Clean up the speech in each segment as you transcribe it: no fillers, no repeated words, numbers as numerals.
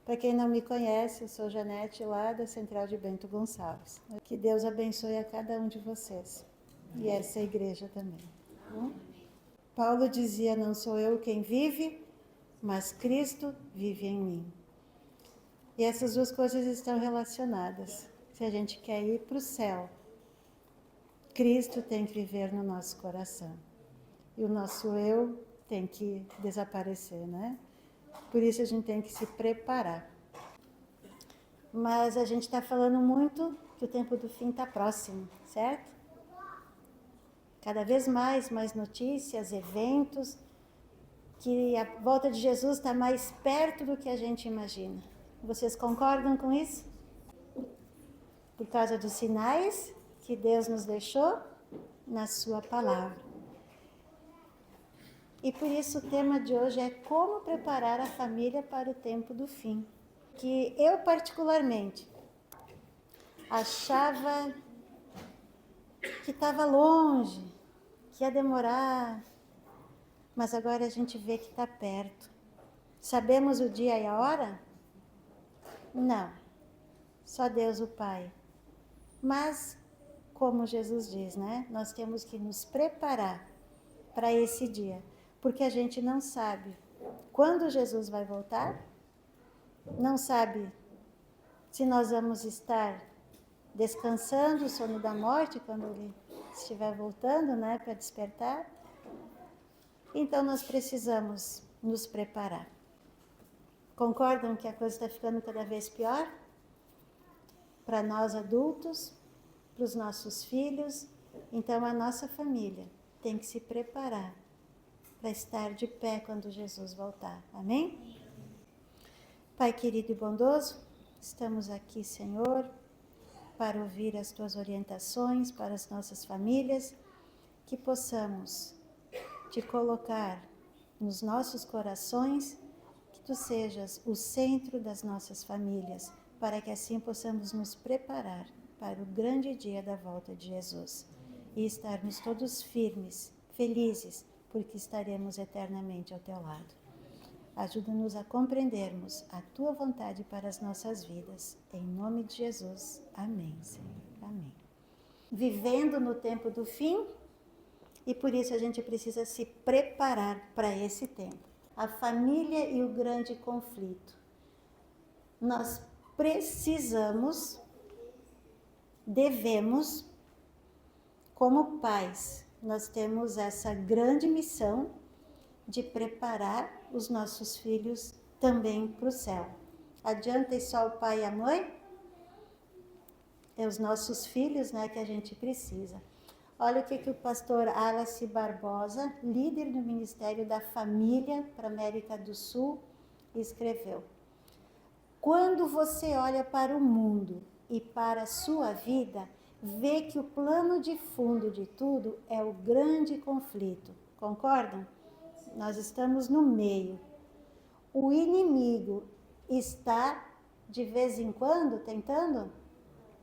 Para quem não me conhece, eu sou Janete, lá da Central de Bento Gonçalves. Que Deus abençoe a cada um de vocês. E essa igreja também. Paulo dizia, não sou eu quem vive, mas Cristo vive em mim. E essas duas coisas estão relacionadas. Se a gente quer ir para o céu, Cristo tem que viver no nosso coração. E o nosso eu tem que desaparecer, né? Por isso a gente tem que se preparar. Mas a gente está falando muito que o tempo do fim está próximo, certo? Cada vez mais notícias, eventos, que a volta de Jesus está mais perto do que a gente imagina. Vocês concordam com isso? Por causa dos sinais que Deus nos deixou na sua palavra. E por isso o tema de hoje é como preparar a família para o tempo do fim. Que eu particularmente achava que estava longe, que ia demorar, mas agora a gente vê que está perto. Sabemos o dia e a hora? Não, só Deus o Pai. Mas, como Jesus diz, né? Nós temos que nos preparar para esse dia, porque a gente não sabe quando Jesus vai voltar, não sabe se nós vamos estar descansando o sono da morte quando ele estiver voltando, né, para despertar. Então nós precisamos nos preparar. Concordam que a coisa está ficando cada vez pior? Para nós adultos, para os nossos filhos. Então a nossa família tem que se preparar para estar de pé quando Jesus voltar. Amém? Pai querido e bondoso, estamos aqui, Senhor, para ouvir as tuas orientações para as nossas famílias, que possamos te colocar nos nossos corações, que tu sejas o centro das nossas famílias, para que assim possamos nos preparar para o grande dia da volta de Jesus e estarmos todos firmes, felizes, porque estaremos eternamente ao teu lado. Ajuda-nos a compreendermos a tua vontade para as nossas vidas. Em nome de Jesus. Amém, Senhor. Amém. Vivendo no tempo do fim, e por isso a gente precisa se preparar para esse tempo. A família e o grande conflito. Nós precisamos, devemos, como pais, nós temos essa grande missão de preparar os nossos filhos também para o céu. Adianta ir só o pai e a mãe? É os nossos filhos, né, que a gente precisa. Olha o que o pastor Alice Barbosa, líder do Ministério da Família para a América do Sul, escreveu. Quando você olha para o mundo e para a sua vida, vê que o plano de fundo de tudo é o grande conflito. Concordam? Nós estamos no meio. O inimigo está, de vez em quando, tentando?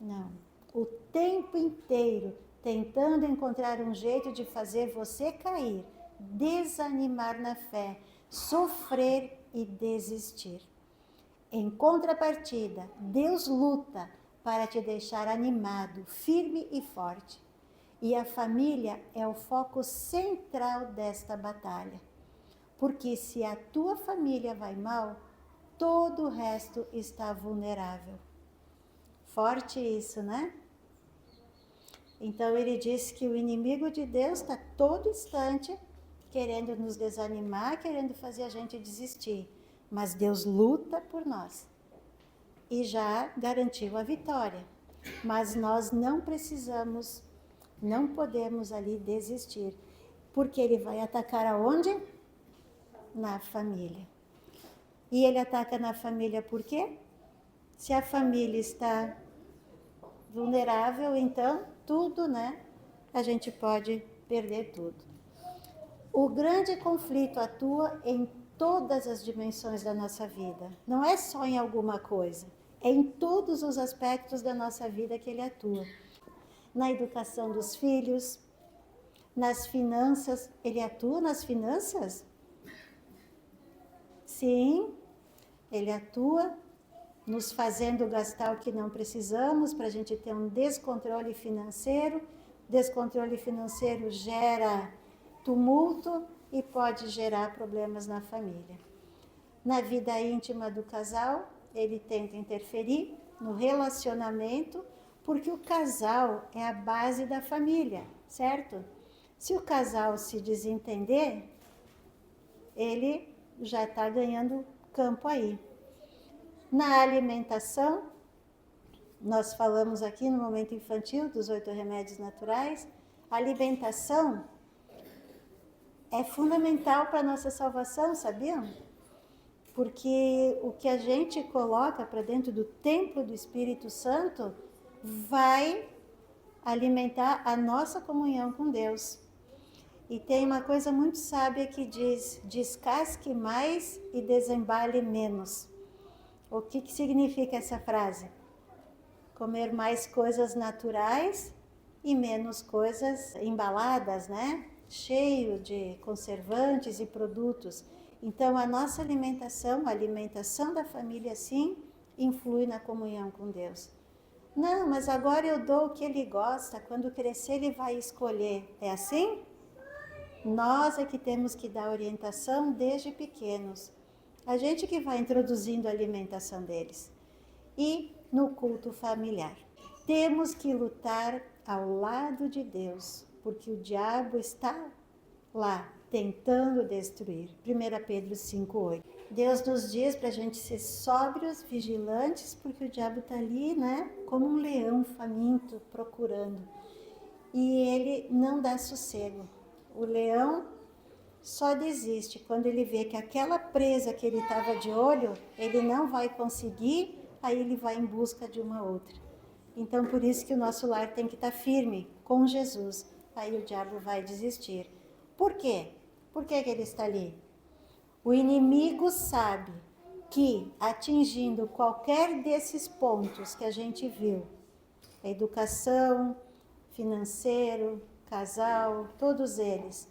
Não. O tempo inteiro tentando encontrar um jeito de fazer você cair, desanimar na fé, sofrer e desistir. Em contrapartida, Deus luta para te deixar animado, firme e forte. E a família é o foco central desta batalha. Porque se a tua família vai mal, todo o resto está vulnerável. Forte isso, né? Então ele diz que o inimigo de Deus está todo instante querendo nos desanimar, querendo fazer a gente desistir. Mas Deus luta por nós e já garantiu a vitória. Mas nós não precisamos, não podemos ali desistir, porque ele vai atacar aonde? Na família. E ele ataca na família por quê? Se a família está vulnerável, então tudo, né? A gente pode perder tudo. O grande conflito atua em todas as dimensões da nossa vida. Não é só em alguma coisa. É em todos os aspectos da nossa vida que ele atua. Na educação dos filhos, nas finanças. Ele atua nas finanças? Sim, ele atua nos fazendo gastar o que não precisamos, para a gente ter um descontrole financeiro. Descontrole financeiro gera tumulto e pode gerar problemas na família. Na vida íntima do casal, ele tenta interferir no relacionamento, porque o casal é a base da família, certo? Se o casal se desentender, ele já está ganhando campo aí. Na alimentação, nós falamos aqui no momento infantil dos 8 remédios naturais, a alimentação é fundamental para a nossa salvação, sabiam? Porque o que a gente coloca para dentro do templo do Espírito Santo vai alimentar a nossa comunhão com Deus. E tem uma coisa muito sábia que diz: descasque mais e desembale menos. O que significa essa frase? Comer mais coisas naturais e menos coisas embaladas, né? Cheio de conservantes e produtos. Então, a nossa alimentação, a alimentação da família, sim, influi na comunhão com Deus. Não, mas agora eu dou o que ele gosta, quando crescer ele vai escolher. É assim? Nós é que temos que dar orientação desde pequenos. A gente que vai introduzindo a alimentação deles. E no culto familiar. Temos que lutar ao lado de Deus, porque o diabo está lá, tentando destruir. 1 Pedro 5,8. Deus nos diz para a gente ser sóbrios, vigilantes, porque o diabo está ali, né? Como um leão faminto, procurando. E ele não dá sossego. O leão só desiste quando ele vê que aquela presa que ele estava de olho, ele não vai conseguir, aí ele vai em busca de uma outra. Então, por isso que o nosso lar tem que estar firme com Jesus. Aí o diabo vai desistir. Por quê? Por que ele está ali? O inimigo sabe que, atingindo qualquer desses pontos que a gente viu, a educação, financeiro, casal, todos eles,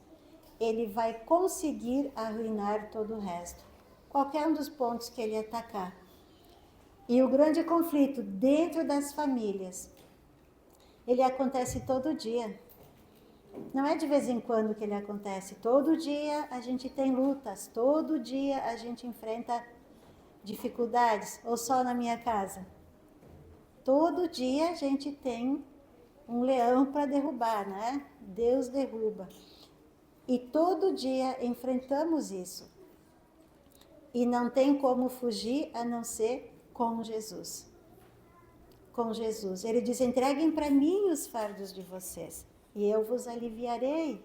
ele vai conseguir arruinar todo o resto. Qualquer um dos pontos que ele atacar. E o grande conflito dentro das famílias, ele acontece todo dia. Não é de vez em quando que ele acontece. Todo dia a gente tem lutas, todo dia a gente enfrenta dificuldades, ou só na minha casa. Todo dia a gente tem um leão para derrubar, né? Deus derruba. E todo dia enfrentamos isso. E não tem como fugir a não ser com Jesus. Com Jesus. Ele diz: entreguem para mim os fardos de vocês e eu vos aliviarei.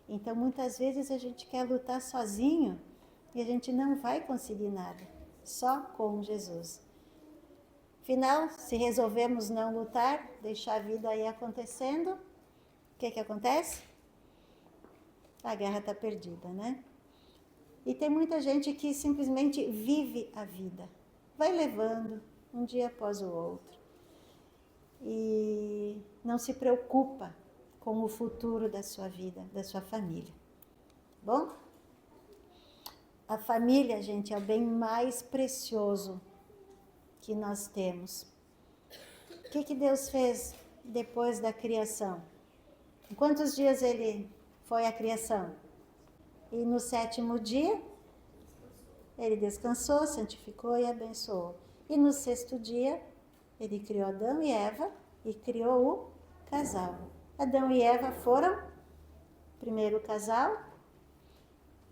Então, muitas vezes a gente quer lutar sozinho e a gente não vai conseguir nada. Só com Jesus. Afinal, se resolvemos não lutar, deixar a vida aí acontecendo, o que acontece? A guerra está perdida, né? E tem muita gente que simplesmente vive a vida. Vai levando, um dia após o outro. E não se preocupa com o futuro da sua vida, da sua família. Bom? A família, gente, é o bem mais precioso que nós temos. O que Deus fez depois da criação? Em quantos dias ele foi a criação? E no 7º dia, ele descansou, santificou e abençoou. E no 6º dia, ele criou Adão e Eva e criou o casal. Adão e Eva foram primeiro o casal,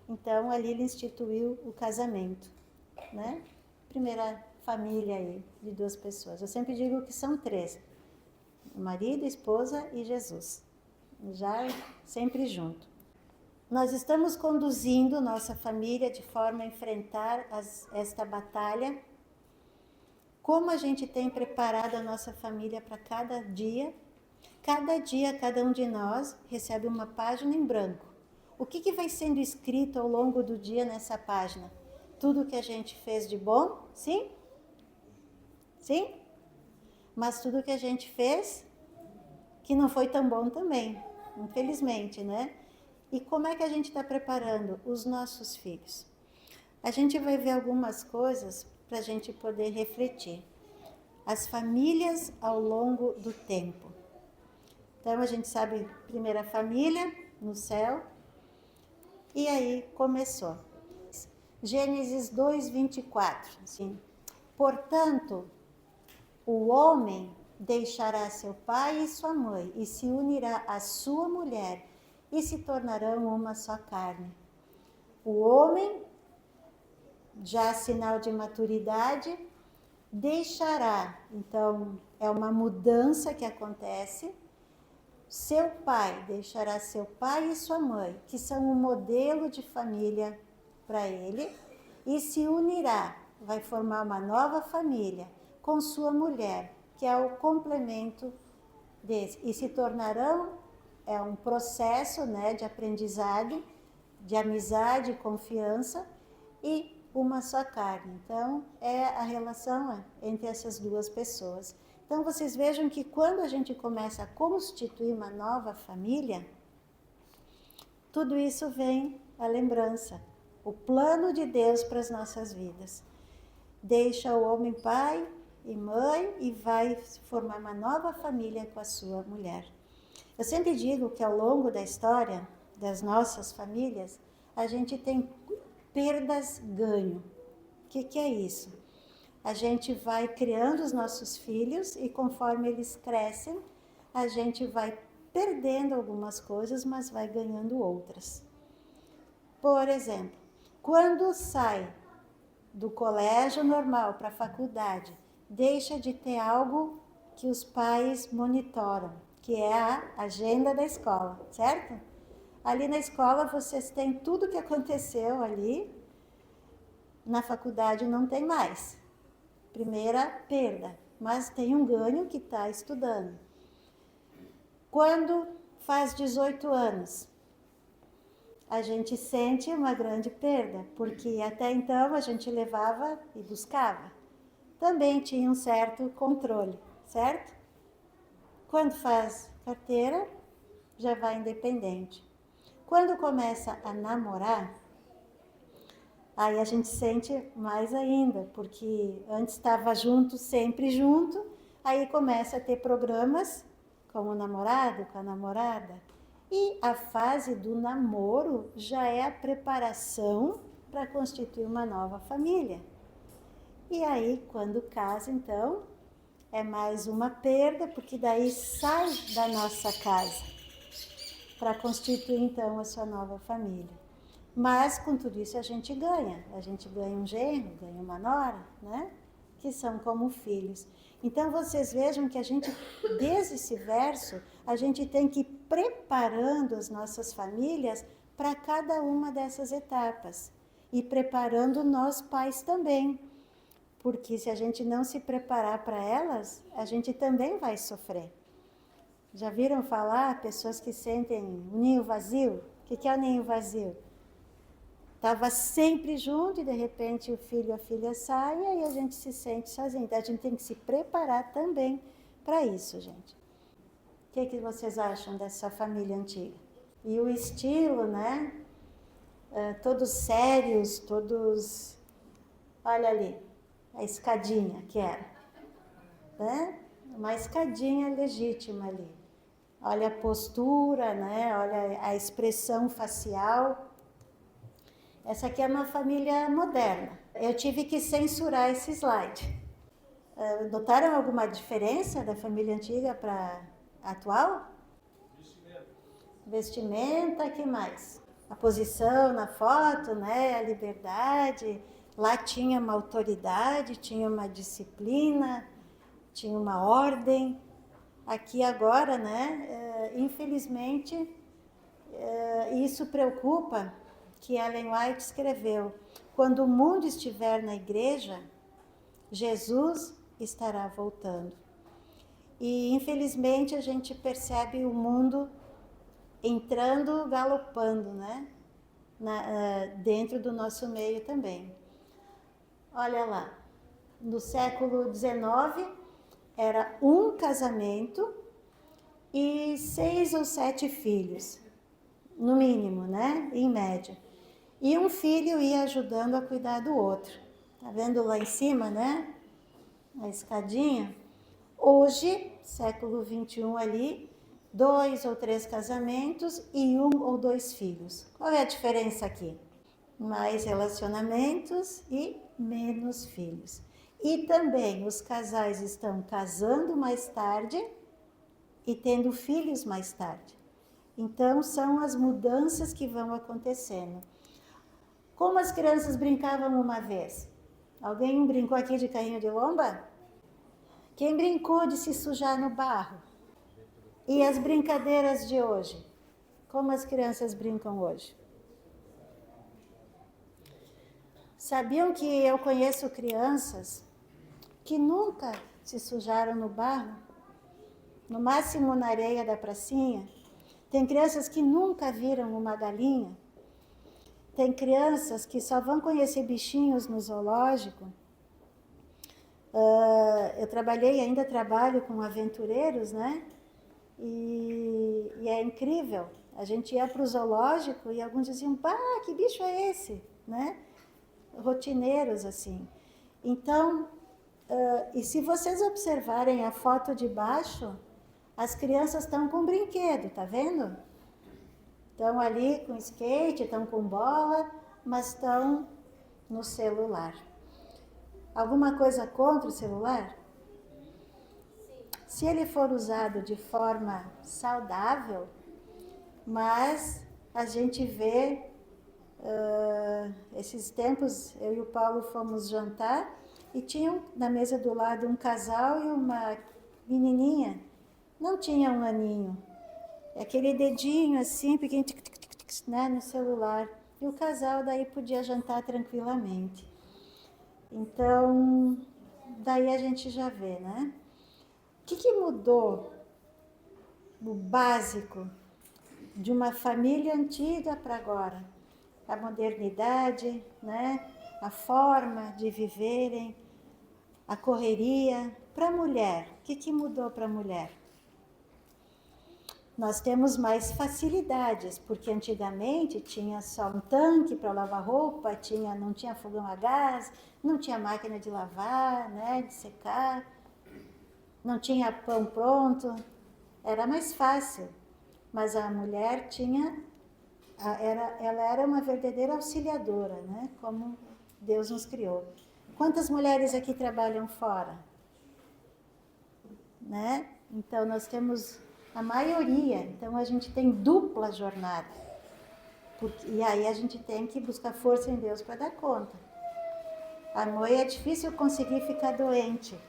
então ali ele instituiu o casamento, né? Primeira família aí de 2 pessoas. Eu sempre digo que são 3, marido, esposa e Jesus, já sempre junto. Nós estamos conduzindo nossa família de forma a enfrentar esta batalha. Como a gente tem preparado a nossa família para cada dia? Cada dia, cada um de nós recebe uma página em branco. O que vai sendo escrito ao longo do dia nessa página? Tudo que a gente fez de bom? Sim? Sim? Mas tudo que a gente fez que não foi tão bom também, infelizmente, né? E como é que a gente está preparando os nossos filhos? A gente vai ver algumas coisas para a gente poder refletir. As famílias ao longo do tempo. Então a gente sabe, primeira família no céu, e aí começou. Gênesis 2:24, assim, portanto, o homem deixará seu pai e sua mãe e se unirá à sua mulher e se tornarão uma só carne. O homem, já sinal de maturidade, deixará, então é uma mudança que acontece, seu pai, deixará seu pai e sua mãe, que são um modelo de família para ele, e se unirá, vai formar uma nova família com sua mulher, que é o complemento desse, e se tornarão, é um processo, né, de aprendizado, de amizade, confiança e uma só carne. Então, é a relação entre essas duas pessoas. Então, vocês vejam que quando a gente começa a constituir uma nova família, tudo isso vem à lembrança. O plano de Deus para as nossas vidas. Deixa o homem pai e mãe e vai formar uma nova família com a sua mulher. Eu sempre digo que ao longo da história das nossas famílias, a gente tem perdas-ganho. O que é isso? A gente vai criando os nossos filhos e conforme eles crescem, a gente vai perdendo algumas coisas, mas vai ganhando outras. Por exemplo, quando sai do colégio normal para a faculdade, deixa de ter algo que os pais monitoram, que é a agenda da escola, certo? Ali na escola vocês têm tudo que aconteceu ali, na faculdade não tem mais. Primeira perda, mas tem um ganho que está estudando. Quando faz 18 anos, a gente sente uma grande perda, porque até então a gente levava e buscava. Também tinha um certo controle, certo? Quando faz carteira, já vai independente. Quando começa a namorar, aí a gente sente mais ainda, porque antes estava junto, sempre junto, aí começa a ter programas com o namorado, com a namorada. E a fase do namoro já é a preparação para constituir uma nova família. E aí, quando casa, então, é mais uma perda, porque daí sai da nossa casa para constituir, então, a sua nova família. Mas, com tudo isso, a gente ganha um genro, ganha uma nora, né? Que são como filhos. Então, vocês vejam que a gente, desde esse verso, a gente tem que ir preparando as nossas famílias para cada uma dessas etapas. E preparando nós pais também. Porque se a gente não se preparar para elas, a gente também vai sofrer. Já viram falar pessoas que sentem um ninho vazio? O que é o ninho vazio? Estava sempre junto e de repente o filho e a filha saem e aí a gente se sente sozinho. Então a gente tem que se preparar também para isso, gente. O que vocês acham dessa família antiga? E o estilo, né? Todos sérios, todos... Olha ali, a escadinha que era. Né? Uma escadinha legítima ali. Olha a postura, né? Olha a expressão facial. Essa aqui é uma família moderna. Eu tive que censurar esse slide. Notaram alguma diferença da família antiga para a atual? Vestimenta, que mais? A posição na foto, né? A liberdade. Lá tinha uma autoridade, tinha uma disciplina, tinha uma ordem. Aqui agora, né? Infelizmente, isso preocupa, que Ellen White escreveu: quando o mundo estiver na igreja, Jesus estará voltando. E infelizmente a gente percebe o mundo entrando, galopando, né? Dentro do nosso meio também. Olha lá, no século XIX era um casamento e 6 ou 7 filhos, no mínimo, né? Em média. E um filho ia ajudando a cuidar do outro. Tá vendo lá em cima, né? A escadinha. Hoje, século 21 ali, 2 ou 3 casamentos e 1 ou 2 filhos. Qual é a diferença aqui? Mais relacionamentos e menos filhos. E também os casais estão casando mais tarde e tendo filhos mais tarde. Então, são as mudanças que vão acontecendo. Como as crianças brincavam uma vez? Alguém brincou aqui de carrinho de lomba? Quem brincou de se sujar no barro? E as brincadeiras de hoje? Como as crianças brincam hoje? Sabiam que eu conheço crianças que nunca se sujaram no barro? No máximo na areia da pracinha? Tem crianças que nunca viram uma galinha? Tem crianças que só vão conhecer bichinhos no zoológico? Eu trabalhei, ainda trabalho com aventureiros, né? E é incrível. A gente ia para o zoológico e alguns diziam, pá, que bicho é esse? Né? Rotineiros, assim. Então, e se vocês observarem a foto de baixo, as crianças estão com brinquedo, tá vendo? Estão ali com skate, estão com bola, mas estão no celular. Alguma coisa contra o celular? Se ele for usado de forma saudável, mas a gente vê, esses tempos, eu e o Paulo fomos jantar e tinham na mesa do lado um casal e uma menininha, não tinha um aninho, aquele dedinho assim, pequeno, né, no celular. E o casal daí podia jantar tranquilamente. Então, daí a gente já vê, né? O que mudou o básico de uma família antiga para agora? A modernidade, né? A forma de viverem, a correria. Para a mulher, o que mudou para a mulher? Nós temos mais facilidades, porque antigamente tinha só um tanque para lavar roupa, não tinha fogão a gás, não tinha máquina de lavar, né, de secar, não tinha pão pronto, era mais fácil. Mas a mulher ela era uma verdadeira auxiliadora, né, como Deus nos criou. Quantas mulheres aqui trabalham fora? Né? Então nós temos a maioria, então a gente tem dupla jornada. E aí a gente tem que buscar força em Deus para dar conta. À noite é difícil conseguir ficar doente,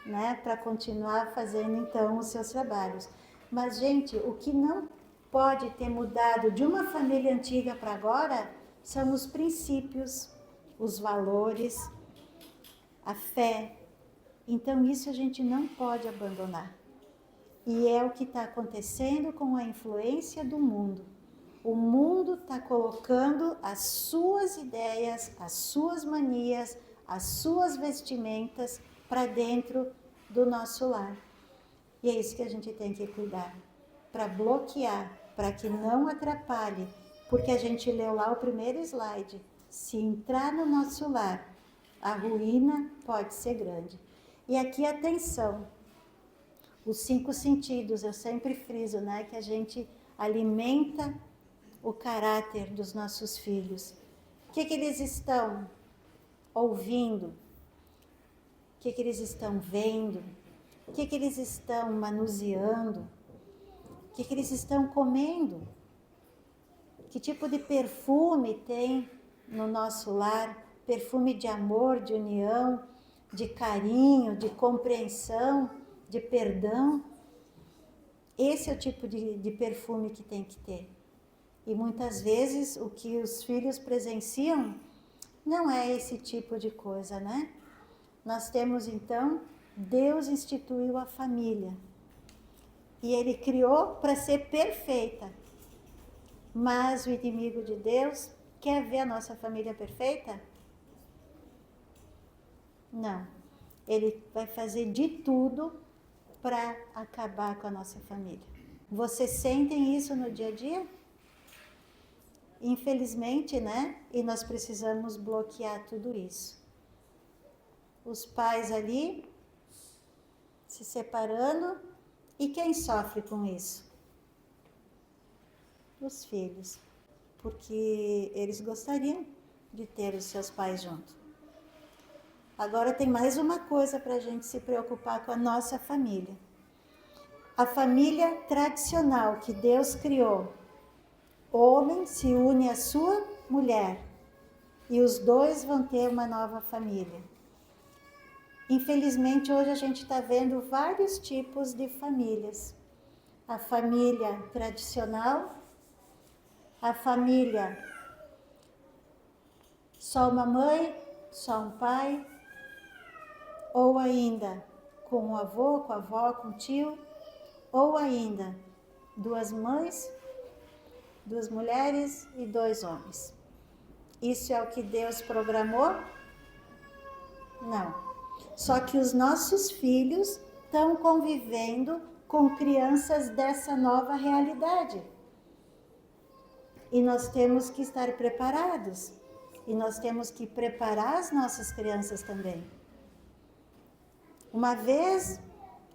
né? Para continuar fazendo então os seus trabalhos. Mas, gente, o que não pode ter mudado de uma família antiga para agora são os princípios, os valores, a fé. Então isso a gente não pode abandonar. E é o que está acontecendo com a influência do mundo. O mundo está colocando as suas ideias, as suas manias, as suas vestimentas para dentro do nosso lar. E é isso que a gente tem que cuidar, para bloquear, para que não atrapalhe, porque a gente leu lá o primeiro slide. Se entrar no nosso lar, a ruína pode ser grande. E aqui atenção, os 5 sentidos, eu sempre friso, né, que a gente alimenta o caráter dos nossos filhos. O que eles estão ouvindo? O que eles estão vendo? O que eles estão manuseando? O que eles estão comendo? Que tipo de perfume tem no nosso lar? Perfume de amor, de união, de carinho, de compreensão, de perdão. Esse é o tipo de perfume que tem que ter. E muitas vezes o que os filhos presenciam não é esse tipo de coisa, né? Nós temos então, Deus instituiu a família. E Ele criou para ser perfeita. Mas o inimigo de Deus quer ver a nossa família perfeita? Não. Ele vai fazer de tudo para acabar com a nossa família. Vocês sentem isso no dia a dia? Infelizmente, né? E nós precisamos bloquear tudo isso. Os pais ali se separando, e quem sofre com isso? Os filhos, porque eles gostariam de ter os seus pais junto. Agora tem mais uma coisa para a gente se preocupar com a nossa família. A família tradicional que Deus criou. O homem se une à sua mulher e os dois vão ter uma nova família. Infelizmente, hoje a gente está vendo vários tipos de famílias. A família tradicional, a família só uma mãe, só um pai, ou ainda com o avô, com a avó, com o tio, ou ainda duas mães, duas mulheres e dois homens. Isso é o que Deus programou? Não. Só que os nossos filhos estão convivendo com crianças dessa nova realidade. E nós temos que estar preparados. E nós temos que preparar as nossas crianças também. Uma vez,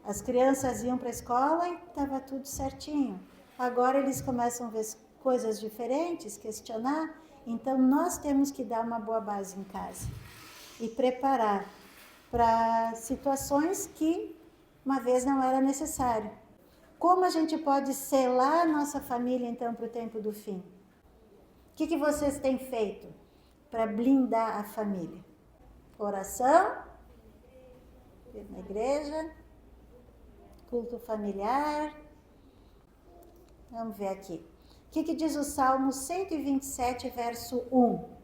as crianças iam para a escola e estava tudo certinho. Agora eles começam a ver coisas diferentes, questionar. Então, nós temos que dar uma boa base em casa. E preparar para situações que uma vez não era necessário. Como a gente pode selar a nossa família, então, para o tempo do fim? O que vocês têm feito para blindar a família? Oração, na igreja, culto familiar. Vamos ver aqui. O que diz o Salmo 127, verso 1?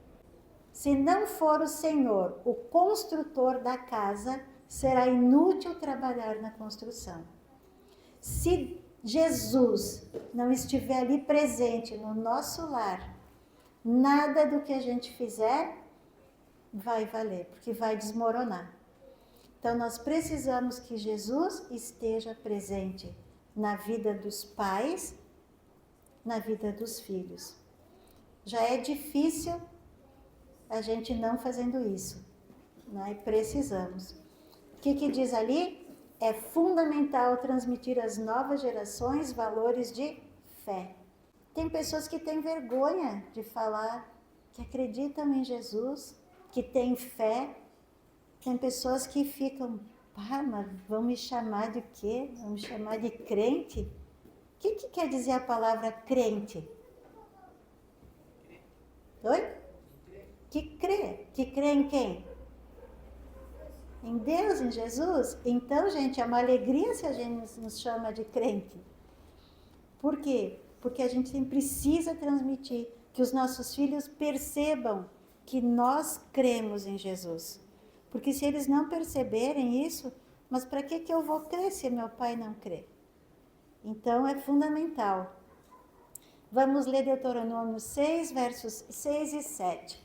Se não for o Senhor o construtor da casa, será inútil trabalhar na construção. Se Jesus não estiver ali presente no nosso lar, nada do que a gente fizer vai valer, porque vai desmoronar. Então, nós precisamos que Jesus esteja presente na vida dos pais, na vida dos filhos. Já é difícil a gente não fazendo isso, né? E precisamos. O que diz ali? É fundamental transmitir às novas gerações valores de fé. Tem pessoas que têm vergonha de falar que acreditam em Jesus, que têm fé. Tem pessoas que ficam, mas vão me chamar de quê? Vão me chamar de crente? O que quer dizer a palavra crente? Oi? Que crê. Que crê em quem? Em Deus, em Jesus? Então, gente, é uma alegria se a gente nos chama de crente. Por quê? Porque a gente precisa transmitir que os nossos filhos percebam que nós cremos em Jesus. Porque se eles não perceberem isso, mas para que eu vou crer se meu pai não crê? Então é fundamental. Vamos ler Deuteronômio 6, versos 6 e 7.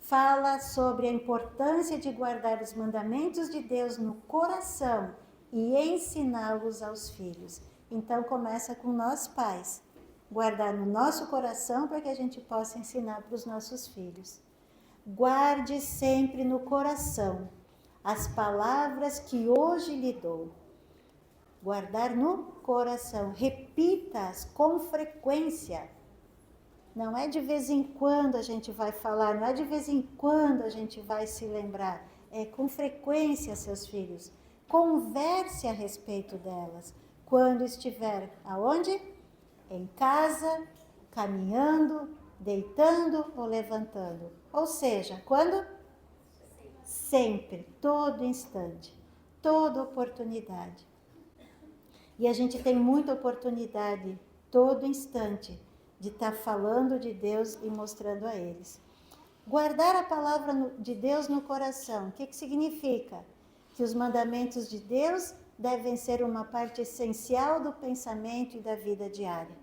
Fala sobre a importância de guardar os mandamentos de Deus no coração e ensiná-los aos filhos. Então começa com nós pais. Guardar no nosso coração para que a gente possa ensinar para os nossos filhos. Guarde sempre no coração as palavras que hoje lhe dou. Guardar no coração. Repita-as com frequência. Não é de vez em quando a gente vai falar, não é de vez em quando a gente vai se lembrar. É com frequência, seus filhos. Converse a respeito delas. Quando estiver aonde? Em casa, caminhando, deitando ou levantando. Ou seja, quando? Sempre, todo instante, toda oportunidade. E a gente tem muita oportunidade, todo instante, de estar falando de Deus e mostrando a eles. Guardar a palavra de Deus no coração, o que significa? Que os mandamentos de Deus devem ser uma parte essencial do pensamento e da vida diária.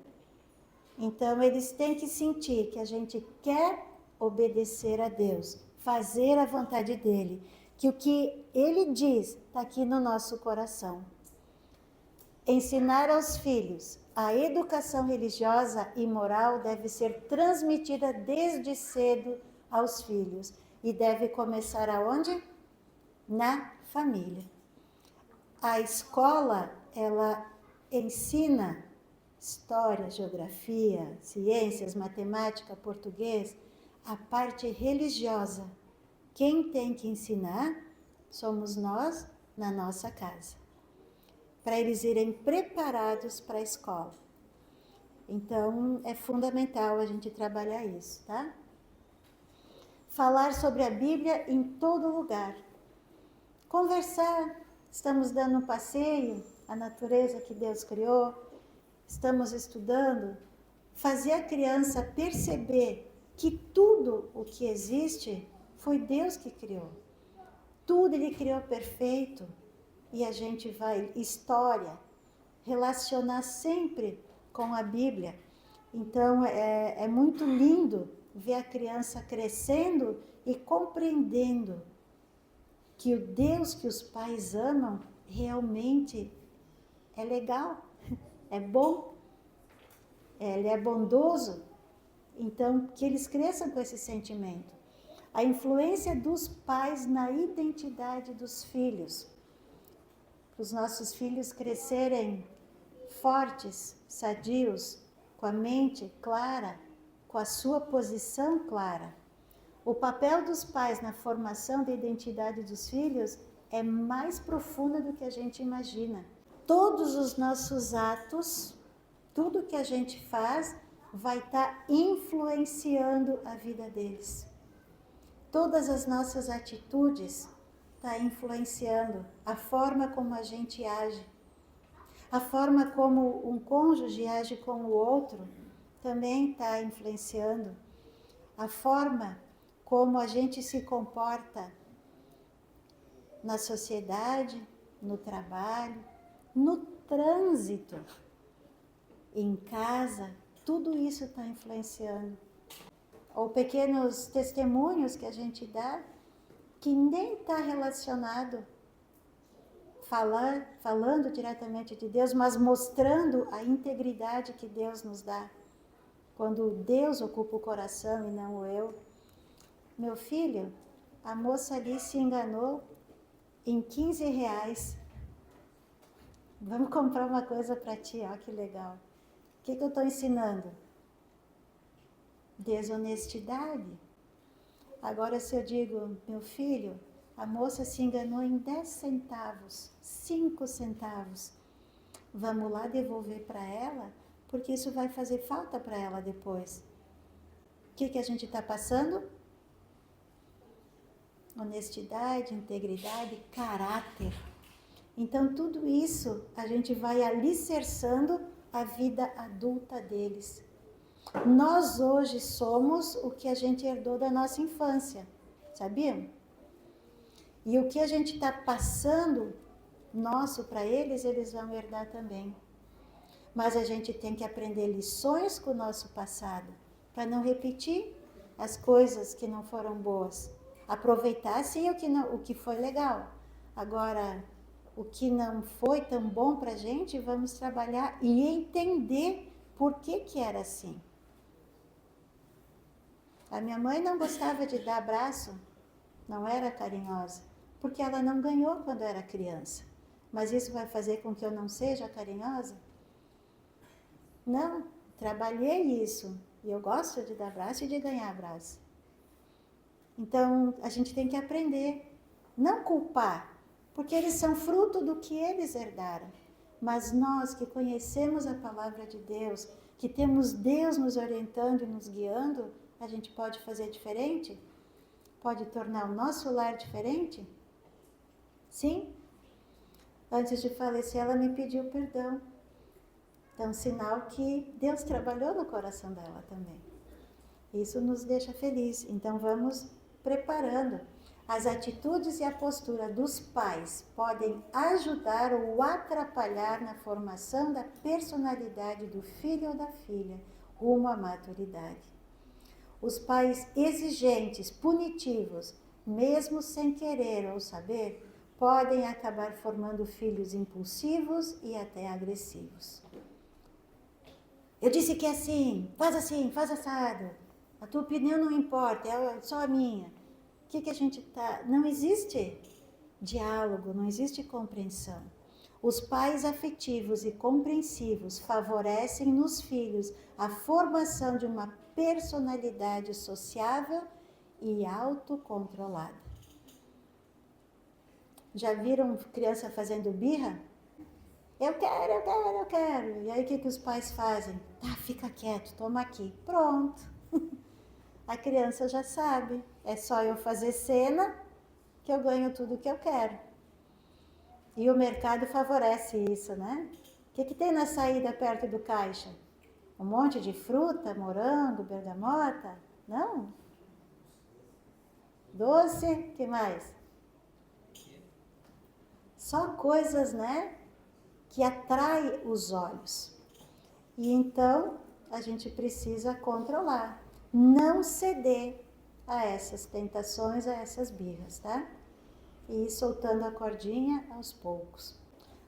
Então, eles têm que sentir que a gente quer obedecer a Deus, fazer a vontade dele, que o que ele diz está aqui no nosso coração. Ensinar aos filhos A educação religiosa e moral deve ser transmitida desde cedo aos filhos e deve começar aonde? Na família. A escola, ela ensina história, geografia, ciências, matemática, português, a parte religiosa. Quem tem que ensinar somos nós na nossa casa, para eles irem preparados para a escola. Então, é fundamental a gente trabalhar isso, tá? Falar sobre a Bíblia em todo lugar. Conversar, estamos dando um passeio, a natureza que Deus criou, estamos estudando, fazer a criança perceber que tudo o que existe foi Deus que criou. Tudo Ele criou perfeito e a gente vai, história, relacionar sempre com a Bíblia. Então é muito lindo ver a criança crescendo e compreendendo que o Deus que os pais amam realmente é legal, é bom, Ele é bondoso. Então, que eles cresçam com esse sentimento. A influência dos pais na identidade dos filhos. Para os nossos filhos crescerem fortes, sadios, com a mente clara, com a sua posição clara. O papel dos pais na formação da identidade dos filhos é mais profunda do que a gente imagina. Todos os nossos atos, tudo que a gente faz, vai estar influenciando a vida deles. Todas as nossas atitudes estão influenciando a forma como a gente age. A forma como um cônjuge age com o outro também está influenciando. A forma como a gente se comporta na sociedade, no trabalho, no trânsito, em casa, tudo isso está influenciando. Ou pequenos testemunhos que a gente dá, que nem está relacionado falando diretamente de Deus, mas mostrando a integridade que Deus nos dá. Quando Deus ocupa o coração e não o eu. Meu filho, a moça ali se enganou em R$15. Vamos comprar uma coisa para ti, ó, que legal. O que eu estou ensinando? Desonestidade. Agora, se eu digo, meu filho, a moça se enganou em 10 centavos, 5 centavos. Vamos lá devolver para ela, porque isso vai fazer falta para ela depois. O que a gente está passando? Honestidade, integridade, caráter. Então, tudo isso a gente vai alicerçando a vida adulta deles. Nós hoje somos o que a gente herdou da nossa infância, sabiam? E o que a gente está passando nosso para eles, eles vão herdar também. Mas a gente tem que aprender lições com o nosso passado, para não repetir as coisas que não foram boas. Aproveitar sim o que foi legal. Agora, o que não foi tão bom para a gente, vamos trabalhar e entender por que era assim. A minha mãe não gostava de dar abraço, não era carinhosa, porque ela não ganhou quando era criança. Mas isso vai fazer com que eu não seja carinhosa? Não, trabalhei isso e eu gosto de dar abraço e de ganhar abraço. Então, a gente tem que aprender, não culpar, porque eles são fruto do que eles herdaram. Mas nós que conhecemos a palavra de Deus, que temos Deus nos orientando e nos guiando, a gente pode fazer diferente? Pode tornar o nosso lar diferente? Sim? Antes de falecer, ela me pediu perdão. Então, sinal que Deus trabalhou no coração dela também. Isso nos deixa felizes. Então, vamos preparando. As atitudes e a postura dos pais podem ajudar ou atrapalhar na formação da personalidade do filho ou da filha, rumo à maturidade. Os pais exigentes, punitivos, mesmo sem querer ou saber, podem acabar formando filhos impulsivos e até agressivos. Eu disse que é assim, faz assado. A tua opinião não importa, é só a minha. O que a gente tá... Não existe diálogo, não existe compreensão. Os pais afetivos e compreensivos favorecem nos filhos a formação de uma personalidade sociável e autocontrolada. Já viram criança fazendo birra? Eu quero. E aí o que os pais fazem? Tá, fica quieto, toma aqui. Pronto. A criança já sabe. É só eu fazer cena que eu ganho tudo que eu quero. E o mercado favorece isso, né? O que tem na saída perto do caixa? Um monte de fruta, morango, bergamota? Não? Doce, que mais? Só coisas, né? Que atrai os olhos. E então a gente precisa controlar, não ceder a essas tentações, a essas birras, tá? E ir soltando a cordinha aos poucos.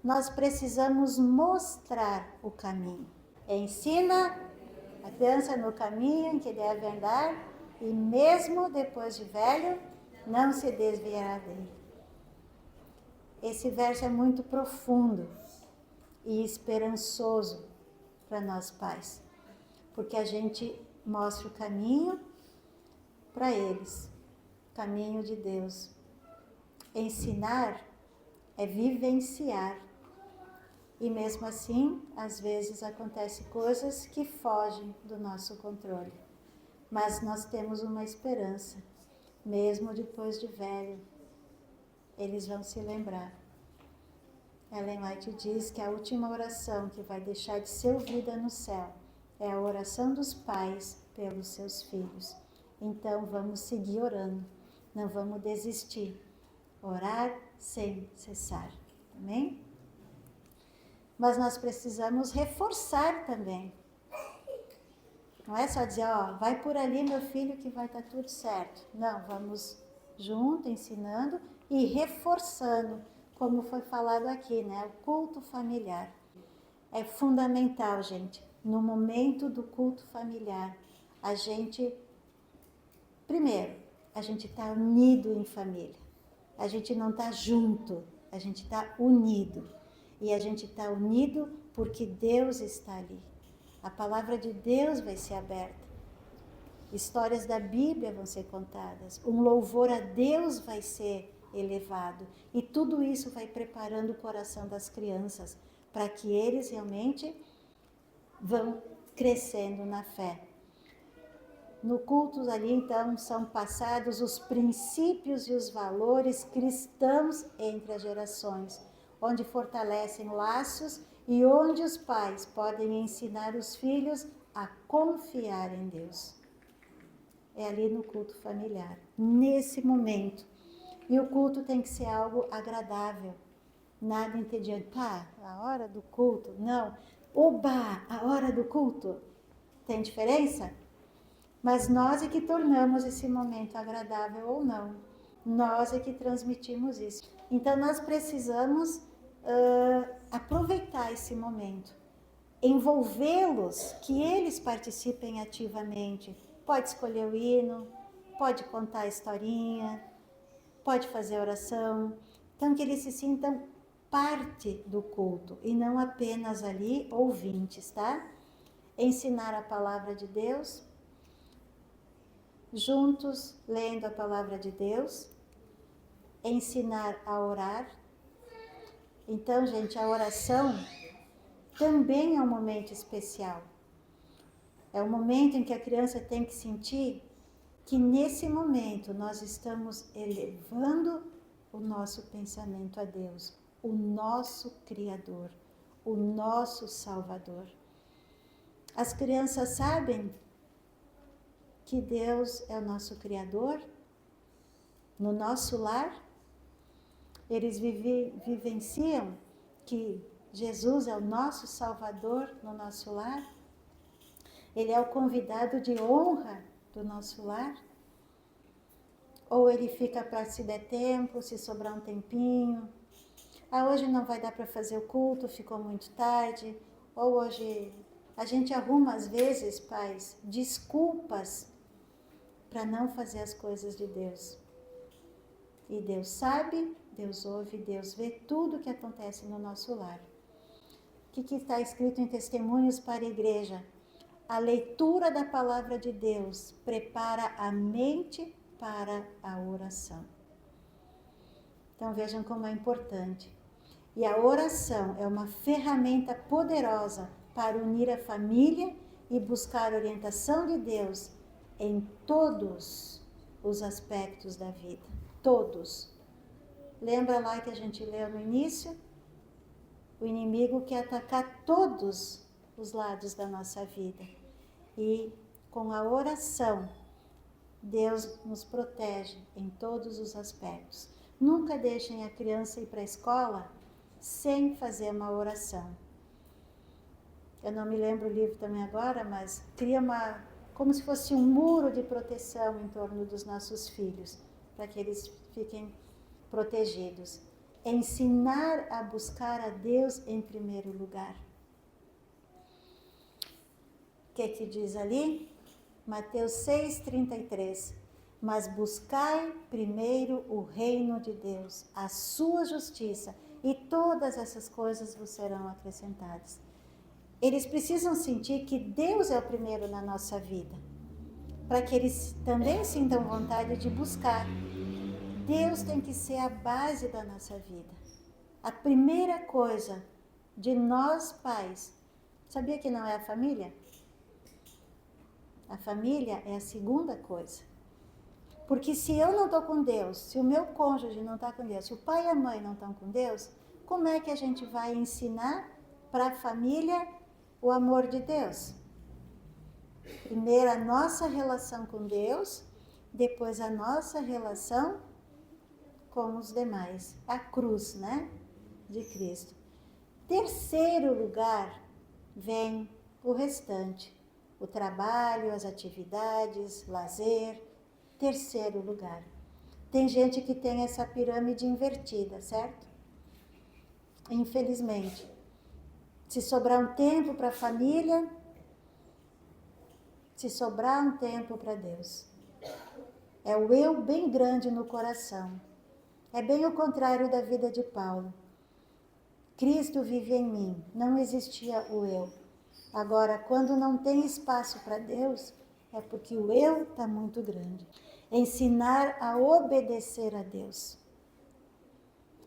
Nós precisamos mostrar o caminho. Ensina a criança no caminho em que deve andar e mesmo depois de velho, não se desviará dele. Esse verso é muito profundo e esperançoso para nós pais, porque a gente mostra o caminho para eles, o caminho de Deus. Ensinar é vivenciar, e mesmo assim, às vezes acontecem coisas que fogem do nosso controle, mas nós temos uma esperança, mesmo depois de velho, eles vão se lembrar. Ellen White diz que a última oração que vai deixar de ser ouvida no céu é a oração dos pais pelos seus filhos. Então vamos seguir orando, não vamos desistir. Orar sem cessar, amém? Mas nós precisamos reforçar também. Não é só dizer, ó, vai por ali meu filho que vai estar tudo certo. Não, vamos junto, ensinando e reforçando, como foi falado aqui, né? O culto familiar. É fundamental, gente, no momento do culto familiar, a gente, primeiro, a gente está unido em família. A gente não está junto, a gente está unido. E a gente está unido porque Deus está ali. A palavra de Deus vai ser aberta. Histórias da Bíblia vão ser contadas. Um louvor a Deus vai ser elevado. E tudo isso vai preparando o coração das crianças para que eles realmente vão crescendo na fé. No culto ali, então, são passados os princípios e os valores cristãos entre as gerações, onde fortalecem laços e onde os pais podem ensinar os filhos a confiar em Deus. É ali no culto familiar, nesse momento. E o culto tem que ser algo agradável, nada entediante. Pá, a hora do culto? Não. Oba, a hora do culto. Tem diferença? Mas nós é que tornamos esse momento agradável ou não. Nós é que transmitimos isso. Então nós precisamos aproveitar esse momento, envolvê-los, que eles participem ativamente. Pode escolher o hino, pode contar a historinha, pode fazer oração. Então que eles se sintam parte do culto e não apenas ali ouvintes, tá? Ensinar a palavra de Deus, juntos lendo a palavra de Deus, ensinar a orar. Então, gente, a oração também é um momento especial. É um momento em que a criança tem que sentir que nesse momento nós estamos elevando o nosso pensamento a Deus, o nosso Criador, o nosso Salvador. As crianças sabem que Deus é o nosso Criador no nosso lar. Eles vivenciam que Jesus é o nosso Salvador no nosso lar. Ele é o convidado de honra do nosso lar. Ou ele fica para se der tempo, se sobrar um tempinho. Ah, hoje não vai dar para fazer o culto, ficou muito tarde. Ou hoje A gente arruma, às vezes, pais, desculpas para não fazer as coisas de Deus. E Deus sabe, Deus ouve, Deus vê tudo o que acontece no nosso lar. O que está escrito em Testemunhos para a Igreja? A leitura da palavra de Deus prepara a mente para a oração. Então vejam como é importante. E a oração é uma ferramenta poderosa para unir a família e buscar a orientação de Deus em todos os aspectos da vida. Todos. Lembra lá que a gente leu no início? O inimigo quer atacar todos os lados da nossa vida. E com a oração, Deus nos protege em todos os aspectos. Nunca deixem a criança ir para a escola sem fazer uma oração. Eu não me lembro o livro também agora, mas cria como se fosse um muro de proteção em torno dos nossos filhos, para que eles fiquem protegidos. Ensinar a buscar a Deus em primeiro lugar. O que diz ali? Mateus 6,33. Mas buscai primeiro o reino de Deus, a sua justiça, e todas essas coisas vos serão acrescentadas. Eles precisam sentir que Deus é o primeiro na nossa vida, para que eles também sintam vontade de buscar. Deus tem que ser a base da nossa vida. A primeira coisa de nós pais, sabia que não é a família? A família é a segunda coisa. Porque se eu não estou com Deus, se o meu cônjuge não está com Deus, se o pai e a mãe não estão com Deus, como é que a gente vai ensinar para a família o amor de Deus? Primeiro a nossa relação com Deus, depois a nossa relação com os demais. A cruz, né? De Cristo. Terceiro lugar vem o restante. O trabalho, as atividades, lazer. Terceiro lugar. Tem gente que tem essa pirâmide invertida, certo? Infelizmente. Se sobrar um tempo para a família, se sobrar um tempo para Deus. É o eu bem grande no coração. É bem o contrário da vida de Paulo. Cristo vive em mim, não existia o eu. Agora, quando não tem espaço para Deus, é porque o eu está muito grande. Ensinar a obedecer a Deus.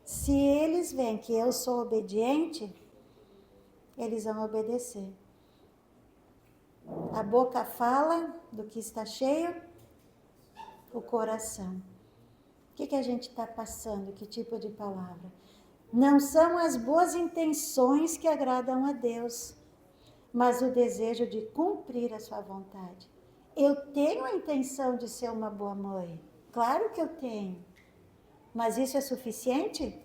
Se eles veem que eu sou obediente, eles vão obedecer. A boca fala do que está cheio, o coração. O que a gente está passando? Que tipo de palavra? Não são as boas intenções que agradam a Deus, mas o desejo de cumprir a sua vontade. Eu tenho a intenção de ser uma boa mãe. Claro que eu tenho. Mas isso é suficiente?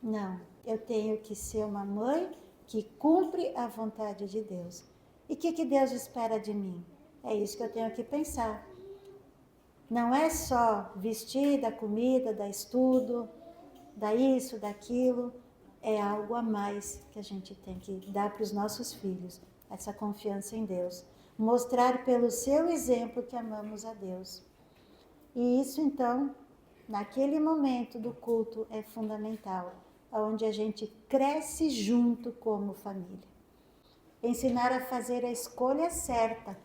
Não. Eu tenho que ser uma mãe que cumpre a vontade de Deus. E o que Deus espera de mim? É isso que eu tenho que pensar. Não é só vestir, dar comida, dar estudo, dar isso, daquilo. É algo a mais que a gente tem que dar para os nossos filhos. Essa confiança em Deus. Mostrar pelo seu exemplo que amamos a Deus. E isso, então, naquele momento do culto é fundamental, onde a gente cresce junto como família. Ensinar a fazer a escolha certa.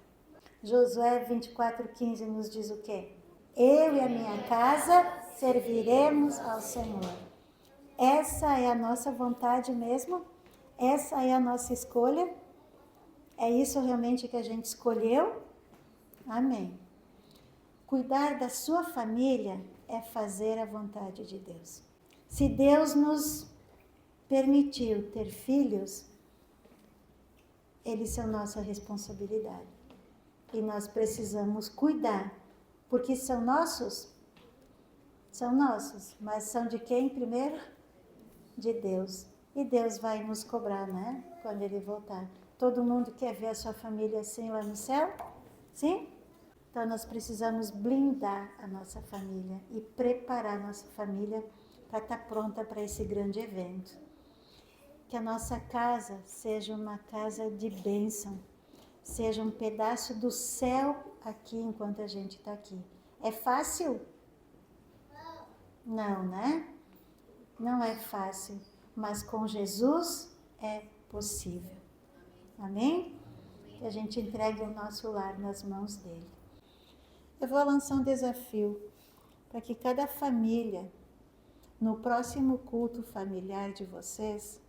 Josué 24:15 nos diz o quê? Eu e a minha casa serviremos ao Senhor. Essa é a nossa vontade mesmo? Essa é a nossa escolha? É isso realmente que a gente escolheu? Amém. Cuidar da sua família é fazer a vontade de Deus. Se Deus nos permitiu ter filhos, eles são nossa responsabilidade. E nós precisamos cuidar, porque são nossos? São nossos, mas são de quem primeiro? De Deus. E Deus vai nos cobrar, né? Quando Ele voltar. Todo mundo quer ver a sua família assim lá no céu? Sim? Então nós precisamos blindar a nossa família e preparar a nossa família para estar pronta para esse grande evento. Que a nossa casa seja uma casa de bênção, seja um pedaço do céu aqui enquanto a gente está aqui. É fácil? Não, né? Não é fácil, mas com Jesus é possível. Amém? Que a gente entregue o nosso lar nas mãos dele. Eu vou lançar um desafio para que cada família, no próximo culto familiar de vocês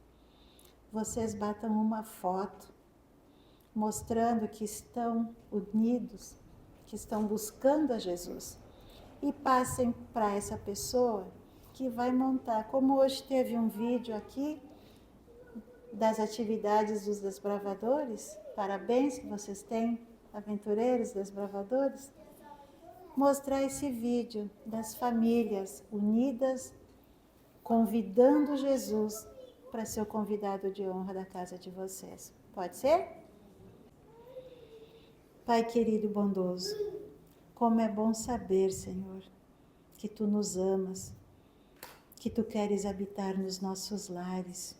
batam uma foto mostrando que estão unidos, que estão buscando a Jesus, e passem para essa pessoa que vai montar. Como hoje teve um vídeo aqui das atividades dos desbravadores, parabéns que vocês têm, aventureiros desbravadores, mostrar esse vídeo das famílias unidas, convidando Jesus para ser o convidado de honra da casa de vocês. Pode ser? Pai querido e bondoso, como é bom saber, Senhor, que Tu nos amas, que Tu queres habitar nos nossos lares,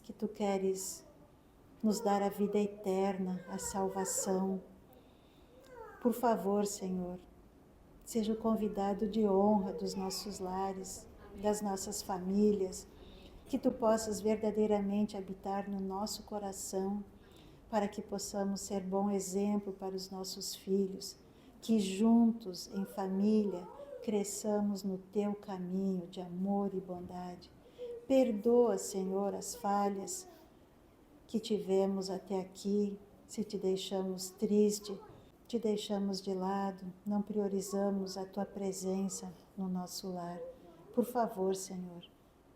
que Tu queres nos dar a vida eterna, a salvação. Por favor, Senhor, seja o convidado de honra dos nossos lares, das nossas famílias, que Tu possas verdadeiramente habitar no nosso coração, para que possamos ser bom exemplo para os nossos filhos, que juntos, em família, cresçamos no Teu caminho de amor e bondade. Perdoa, Senhor, as falhas que tivemos até aqui, se Te deixamos triste, Te deixamos de lado, não priorizamos a Tua presença no nosso lar. Por favor, Senhor,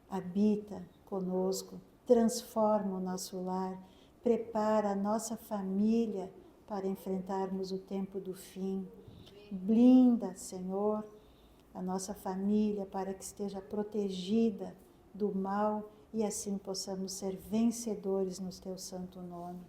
habita conosco, transforma o nosso lar, prepara a nossa família para enfrentarmos o tempo do fim. Blinda, Senhor, a nossa família para que esteja protegida do mal e assim possamos ser vencedores no Teu santo nome.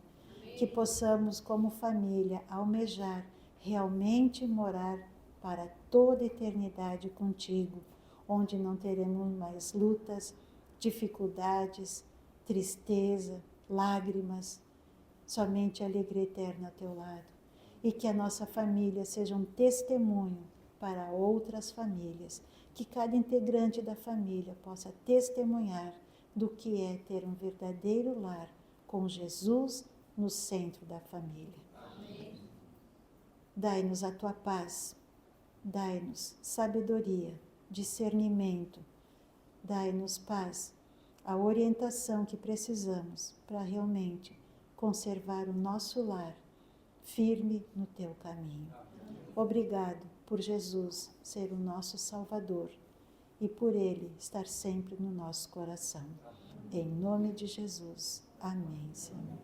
Que possamos, como família, almejar realmente morar para toda eternidade contigo, onde não teremos mais lutas, dificuldades, tristeza, lágrimas, somente alegria eterna ao Teu lado. E que a nossa família seja um testemunho para outras famílias, que cada integrante da família possa testemunhar do que é ter um verdadeiro lar com Jesus no centro da família. Dai-nos a Tua paz, dai-nos sabedoria, discernimento, dai-nos paz, a orientação que precisamos para realmente conservar o nosso lar firme no Teu caminho. Obrigado por Jesus ser o nosso Salvador e por Ele estar sempre no nosso coração. Em nome de Jesus. Amém, Senhor.